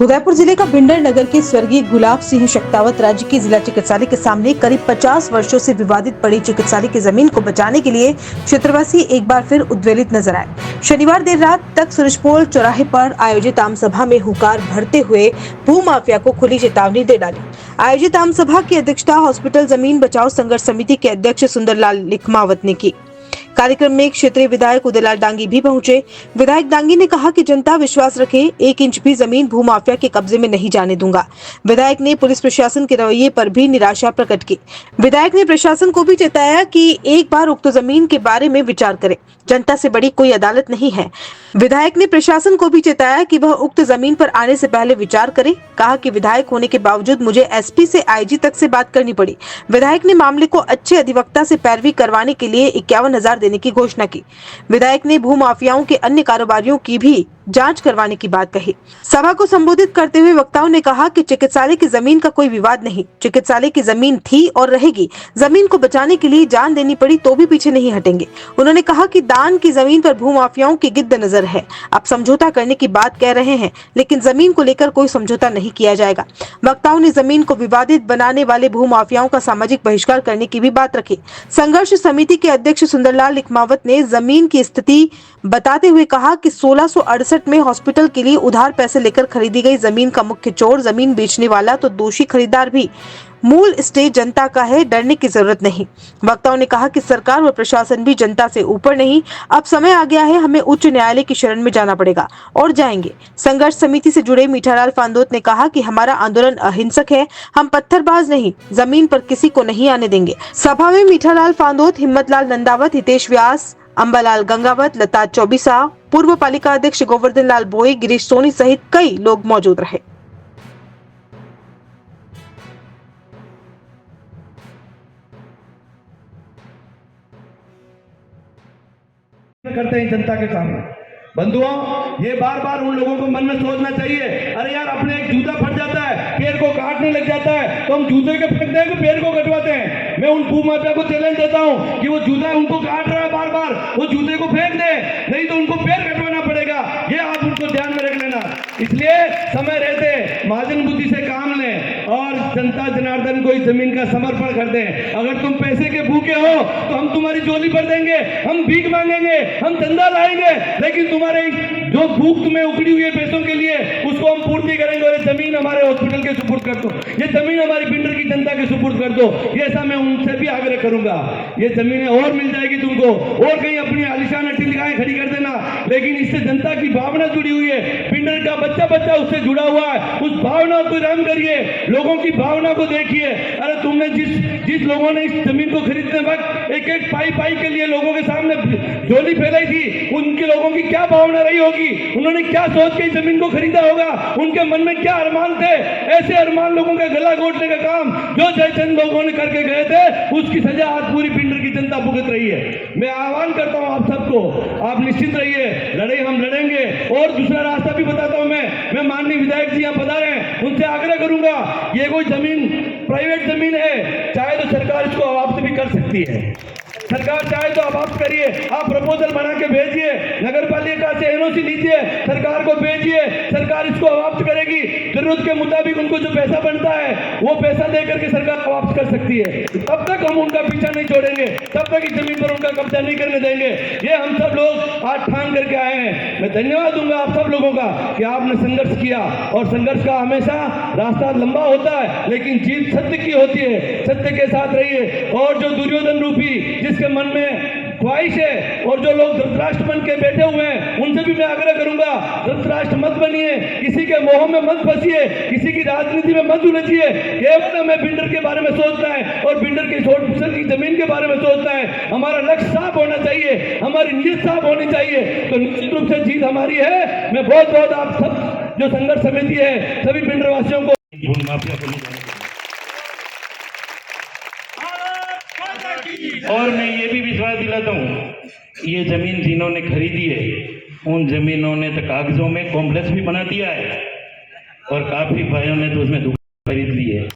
उदयपुर जिले का भिंडर नगर के स्वर्गीय गुलाब सिंह शक्तावत राज्य के जिला चिकित्सालय के सामने करीब 50 वर्षों से विवादित पड़ी चिकित्सालय की जमीन को बचाने के लिए क्षेत्रवासी एक बार फिर उद्वेलित नजर आए। शनिवार देर रात तक सूरजपोल चौराहे पर आयोजित आम सभा में हुंकार भरते हुए भूमाफिया को खुली चेतावनी दे डाली। आयोजित आम सभा की अध्यक्षता हॉस्पिटल जमीन बचाओ संघर्ष समिति के अध्यक्ष सुंदरलाल लिखमावत ने की। कार्यक्रम में क्षेत्रीय विधायक उदयलाल डांगी भी पहुंचे। विधायक डांगी ने कहा कि जनता विश्वास रखे, 1 इंच भी जमीन भूमाफिया के कब्जे में नहीं जाने दूंगा। विधायक ने पुलिस प्रशासन के रवैये पर भी निराशा प्रकट की। विधायक ने प्रशासन को भी चेताया कि एक बार उक्त जमीन के बारे में विचार करे, जनता से बड़ी कोई अदालत नहीं है। विधायक ने प्रशासन को भी चेताया कि वह उक्त जमीन पर आने से पहले विचार करे। कहा कि विधायक होने के बावजूद मुझे एसपी से आईजी तक से बात करनी पड़ी। विधायक ने मामले को अच्छे अधिवक्ता से पैरवी करवाने के लिए 51,000 देने की घोषणा की। विधायक ने भूमाफियाओं के अन्य कारोबारियों की भी जांच करवाने की बात कही। सभा को संबोधित करते हुए वक्ताओं ने कहा कि चिकित्सालय की जमीन का कोई विवाद नहीं, चिकित्सालय की जमीन थी और रहेगी। जमीन को बचाने के लिए जान देनी पड़ी तो भी पीछे नहीं हटेंगे। उन्होंने कहा कि दान की जमीन पर भूमाफियाओं की गिद्ध नजर है। आप समझौता करने की बात कह रहे हैं, लेकिन जमीन को लेकर कोई समझौता नहीं किया जाएगा। वक्ताओं ने जमीन को विवादित बनाने वाले भूमाफियाओं का सामाजिक बहिष्कार करने की भी बात रखी। संघर्ष समिति के अध्यक्ष सुंदरलाल लिखमावत ने जमीन की स्थिति बताते हुए कहा कि 1668 में हॉस्पिटल के लिए उधार पैसे लेकर खरीदी गई जमीन का मुख्य चोर जमीन बेचने वाला तो दोषी खरीदार भी। मूल स्टे जनता का है, डरने की जरूरत नहीं। वक्ताओं ने कहा कि सरकार व प्रशासन भी जनता से ऊपर नहीं। अब समय आ गया है, हमें उच्च न्यायालय की शरण में जाना पड़ेगा और जाएंगे। संघर्ष समिति से जुड़े मीठालाल फांदोत ने कहा कि हमारा आंदोलन अहिंसक है, हम पत्थरबाज नहीं, जमीन पर किसी को नहीं आने देंगे। सभा में मीठालाल फांदोत, हिम्मतलाल नंदावत, हितेश व्यास, अंबालाल गंगावत, लता चौबीसा, पूर्व पालिका अध्यक्ष गोवर्धन लाल बोई, गिरीश सोनी सहित कई लोग मौजूद रहे। करते हैं जनता के सामने। बंधुओं, ये बार बार उन लोगों को मन में सोचना चाहिए, अरे यार अपने एक जूता फट जाता है, पैर को काटने लग जाता है, तो हम जूते के फेंकते हैं कि पैर को कटवाते हैं। मैं उन भूमाफिया को चैलेंज देता हूं कि वो जूता उनको काट रहा है बार बार, वो जूते को फेंक दे, नहीं तो उनको पैर कटवाना पड़ेगा। ये आप उनको ध्यान में रख लेना। इसलिए समय रहते महाजन बुद्धि से काम लें और जनता जनार्दन को इस जमीन का समर्पण कर दें। अगर तुम पैसे के भूखे हो तो हम तुम्हारी झोली भर देंगे, हम भीख मांगेंगे, हम चंदा लाएंगे, लेकिन तुम्हारे जो भूख तुम्हें उखड़ी हुई है पैसों के लिए, उसको हम पूर्ति करेंगे। और ये जमीन हमारे हॉस्पिटल के सुपुर्द कर दो, ये जमीन हमारी भिंडर की जनता के सुपुर्द कर दो। ये ऐसा मैं उनसे भी आग्रह करूंगा। ये जमीनें और मिल जाएगी तुमको, और कहीं अपनी आलिशान टिलगाएं खड़ी कर देना, लेकिन इससे जनता की भावना जुड़ी हुई है। भिंडर का बच्चा बच्चा उससे जुड़ा हुआ है, उस भावना को रंग करिए, लोगों की भावना को देखिए। अरे तुमने जिस लोगों ने इस जमीन को खरीदने वक्त एक एक पाई के लिए लोगों के सामने झोली फैलाई थी, उनके लोगों की क्या भावना रही होगी, उन्होंने क्या सोच के जमीन को खरीदा होगा, उनके मन में क्या अरमान थे। ऐसे अरमान लोगों का गला घोटने का काम जो जयचंद लोगों ने करके गए थे, उसकी सजा आज पूरी भिंडर की जनता भुगत रही है। मैं आह्वान करता हूं आप सबको, आप निश्चित रहिए, लड़ाई हम लड़ेंगे। और दूसरा रास्ता भी बताता हूं मैं माननीय विधायक जी यहाँ पधारे हैं, उनसे आग्रह करूंगा, ये कोई जमीन प्राइवेट जमीन है, चाहे तो सरकार इसको अवाप्त भी कर सकती है। सरकार चाहे तो अवाप्त करिए, आप प्रपोजल बना के भेजिए, नगर पालिका से एनओसी लीजिए, सरकार को भेजिए, सरकार इसको अवाप्त करेगी। जरूरत के मुताबिक उनको जो पैसा बनता है वो पैसा दे करके सरकार अवाप्त कर सकती है। तब तक हम उनका पीछा नहीं छोड़ेंगे, तब तक इस जमीन पर उनका कब्जा नहीं करने देंगे। ये हम सब लोग आज ठान करके आए हैं। मैं धन्यवाद दूंगा आप सब लोगों का कि आपने संघर्ष किया, और संघर्ष का हमेशा रास्ता लंबा होता है, लेकिन जीत सत्य की होती है। सत्य के साथ रहिए। और जो दुर्योधन रूपी जिसके मन में ख्वाहिश है, और जो लोग धृतराष्ट्र बन के बैठे हुए हैं, उनसे भी मैं आग्रह करूंगा, धृतराष्ट्र मत बनिए, किसी के मोह में मत फंसिए, किसी की राजनीति में मत उलझिए। केवल हमें भिंडर के बारे में सोचना है और भिंडर के हॉस्पिटल की जमीन के बारे में सोचना है। हमारा लक्ष्य साफ होना चाहिए, हमारी नीयत साफ होनी चाहिए, तो निश्चित रूप से जीत हमारी है। मैं बहुत आप सब जो संघर्ष समिति है, सभी भिंडर वासियों को और मैं ये भी विश्वास दिलाता हूँ, ये जमीन जिन्होंने खरीदी है उन जमीनों ने तो कागजों में कॉम्प्लेक्स भी बना दिया है, और काफी भाइयों ने तो उसमें दुकान खरीद ली है।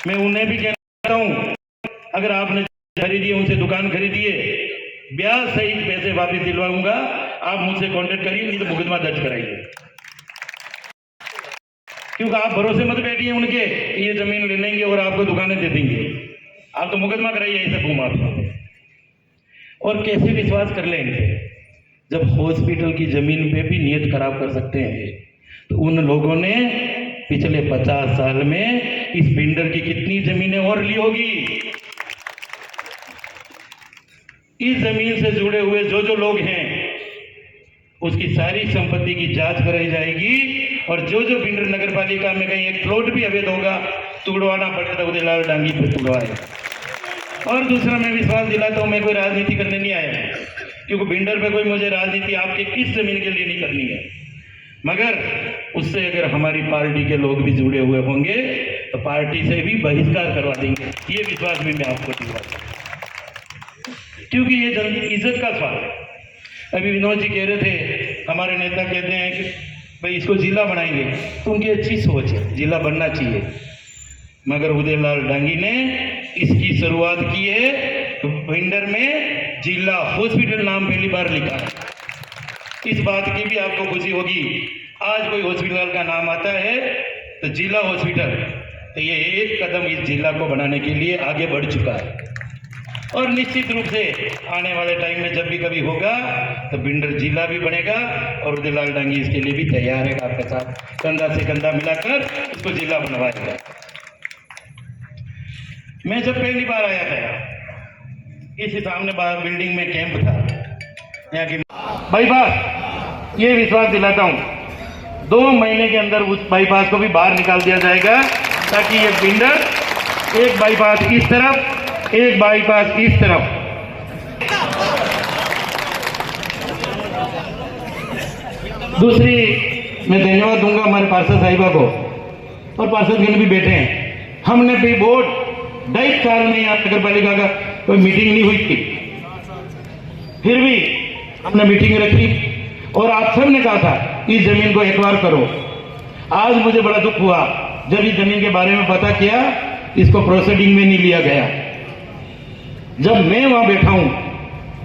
मैं उन्हें भी कहता हूँ, अगर आपने खरीदी है उनसे दुकान खरीदिए, ब्याज सहित पैसे वापस दिलवाऊंगा। आप मुझसे कांटेक्ट करिए, नहीं तो मुकदमा दर्ज कराइए। क्योंकि आप भरोसे मत बैठिए उनके कि ये जमीन ले लेंगे और आपको दुकानें दे देंगे। आप तो मुकदमा कराइए ऐसे घूमा। और कैसे विश्वास कर लें इनसे जब हॉस्पिटल की जमीन पे भी नियत खराब कर सकते हैं। तो उन लोगों ने पिछले 50 साल में इस बिल्डर की कितनी जमीनें और ली होगी। इस जमीन से जुड़े हुए जो जो लोग हैं उसकी सारी संपत्ति की जांच कराई जाएगी और जो जो बिल्डर नगर पालिका में कहीं एक प्लॉट भी अवैध होगा तुड़वाना पड़ेगा तो उदयलाल डांगी पे तुड़वाए। और दूसरा मैं विश्वास दिलाता हूं, मैं कोई राजनीति करने नहीं आया, क्योंकि बिल्डर पे कोई मुझे राजनीति आपके इस जमीन के लिए नहीं करनी है। मगर उससे अगर हमारी पार्टी के लोग भी जुड़े हुए होंगे तो पार्टी से भी बहिष्कार करवा देंगे, ये विश्वास भी मैं आपको दिलवाता हूं, क्योंकि ये जल्दी इज्जत का सवाल है। अभी विनोद जी कह रहे थे, हमारे नेता कहते हैं कि भाई इसको जिला बनाएंगे, तो उनकी अच्छी सोच है, जिला बनना चाहिए। मगर उदयलाल डांगी ने इसकी शुरुआत की है तो भिंडर में जिला हॉस्पिटल नाम पहली बार लिखा है। इस बात की भी आपको खुशी होगी, आज कोई हॉस्पिटल का नाम आता है तो जिला हॉस्पिटल, तो ये एक कदम इस जिला को बनाने के लिए आगे बढ़ चुका है। और निश्चित रूप से आने वाले टाइम में जब भी कभी होगा तो भिंडर जिला भी बनेगा और उदयलाल डांगी इसके लिए भी तैयार है, आपके साथ कंधा से कंधा मिलाकर इसको जिला बनवाएगा। मैं जब पहली बार आया था इसी सामने बिल्डिंग में कैंप था यहाँ की बाईपास, ये विश्वास दिलाता हूँ 2 महीने के अंदर उस बाईपास को भी बाहर निकाल दिया जाएगा, ताकि ये बिल्डर एक बाईपास इस तरफ एक बाईपास इस तरफ। दूसरी मैं धन्यवाद दूंगा हमारे पार्षद साहिबा को, और पार्षदगण भी बैठे हैं। हमने भी बोर्ड 2.5 साल में यहाँ नगर पालिका का कोई मीटिंग नहीं हुई थी, फिर भी हमने मीटिंग रखी और आप सब ने कहा था इस जमीन को एक्वायर करो। आज मुझे बड़ा दुख हुआ जब इस जमीन के बारे में पता किया, इसको प्रोसीडिंग में नहीं लिया गया। जब मैं वहां बैठा हूं,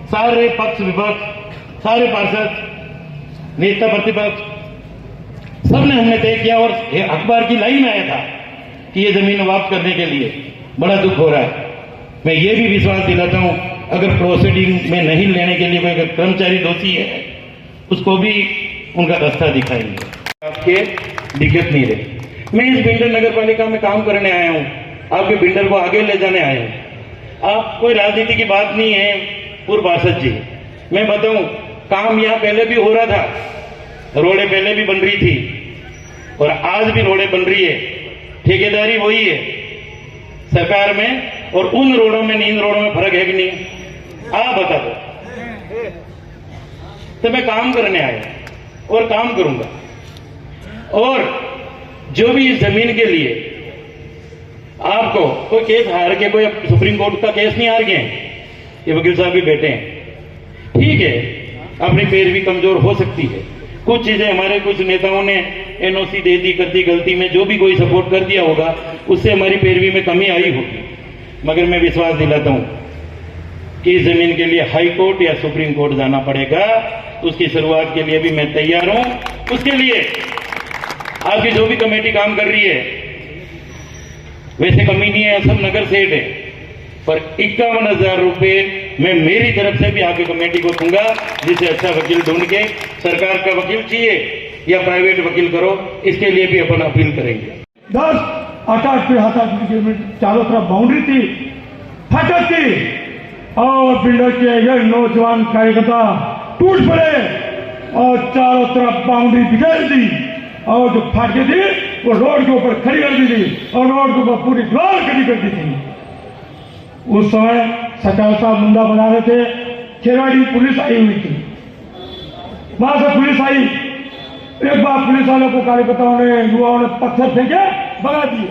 सारे पक्ष विपक्ष, सारे पार्षद, नेता प्रतिपक्ष, सबने हमने तय किया और अखबार की लाइन में आया था कि ये जमीन वापस करने के लिए। बड़ा दुख हो रहा है। मैं ये भी विश्वास दिलाता हूं, अगर प्रोसीडिंग में नहीं लेने के लिए कोई कर्मचारी दोषी है उसको भी उनका रास्ता दिखाएंगे, आपके दिक्कत नहीं रहे। मैं इस बिल्डर नगर पालिका में काम करने आया हूं, आपके बिल्डर को आगे ले जाने आया हूं। आप कोई राजनीति की बात नहीं है पूर्व पार्षद जी, मैं बताऊं काम यहाँ पहले भी हो रहा था, रोडें पहले भी बन रही थी और आज भी रोडें बन रही है, ठेकेदारी वही है सरकार में। और उन रोडों में इन रोडों में फर्क है कि नहीं, आप बता दो। तो मैं काम करने आया और काम करूंगा, और जो भी इस जमीन के लिए आपको कोई केस हार के, कोई सुप्रीम कोर्ट का केस नहीं हार गए, ये वकील साहब भी बैठे हैं, ठीक है, अपनी पैरवी कमजोर हो सकती है, कुछ चीजें हमारे कुछ नेताओं ने एनओसी दे दी, करती गलती में जो भी कोई सपोर्ट कर दिया होगा उससे हमारी पैरवी में कमी आई होगी। मगर मैं विश्वास दिलाता हूं कि इस जमीन के लिए हाई कोर्ट या सुप्रीम कोर्ट जाना पड़ेगा, उसकी शुरुआत के लिए भी मैं तैयार हूं। उसके लिए आपकी जो भी कमेटी काम कर रही है, वैसे कमी नहीं है, सब नगर सेठ है, पर 51,000 रुपए मैं मेरी तरफ से भी आपकी कमेटी को दूंगा, जिसे अच्छा वकील ढूंढ के, सरकार का वकील चाहिए या प्राइवेट वकील करो, इसके लिए भी अपन अपील करेंगे। 10-8 किलोमीटर चारों तरफ बाउंड्री थी, फाटक थी, और बिल्डर के ये नौजवान कार्यकर्ता टूट पड़े और चारों तरफ बाउंड्री बिगड़ दी, और जो फाटके थी वो रोड के ऊपर खड़ी कर दी थी और रोड के ऊपर पूरी दीवार खड़ी कर दी थी। उस समय सचाल साहब मुंडा बना रहे थे, खेराड़ी पुलिस आई हुई थी, वहां से पुलिस आई, एक बार पुलिस वालों को कार्यकर्ताओं ने, युवाओं ने पत्थर फेंके, भगा दिए।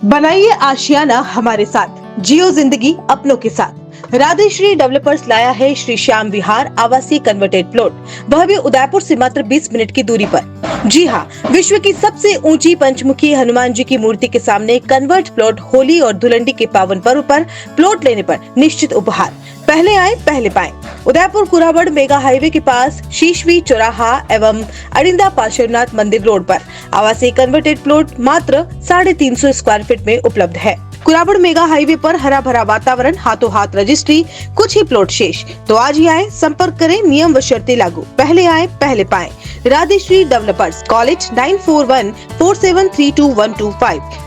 बनाइए आशियाना हमारे साथ, जियो जिंदगी अपनों के साथ। राधेश्री डेवलपर्स लाया है श्री श्याम विहार आवासीय कन्वर्टेड प्लॉट, वह भी उदयपुर से मात्र 20 मिनट की दूरी पर। जी हां, विश्व की सबसे ऊंची पंचमुखी हनुमान जी की मूर्ति के सामने कन्वर्ट प्लॉट। होली और धुलंडी के पावन पर्व पर प्लॉट लेने पर निश्चित उपहार। पहले आए पहले पाएं। उदयपुर कुराबड़ मेगा हाईवे के पास शीशवी चौराहा एवं अरिंदा पार्श्वनाथ मंदिर रोड पर आवासीय कन्वर्टेड प्लॉट मात्र 350 स्क्वायर फीट में उपलब्ध है। कुराबड़ मेगा हाईवे पर हरा भरा वातावरण, हाथों हाथ रजिस्ट्री, कुछ ही प्लॉट शेष। तो आज ही आए, संपर्क करें, नियम व शर्तें लागू। पहले आए पहले पाएं। राधेश्री डेवलपर्स, कॉलेज 9414732125।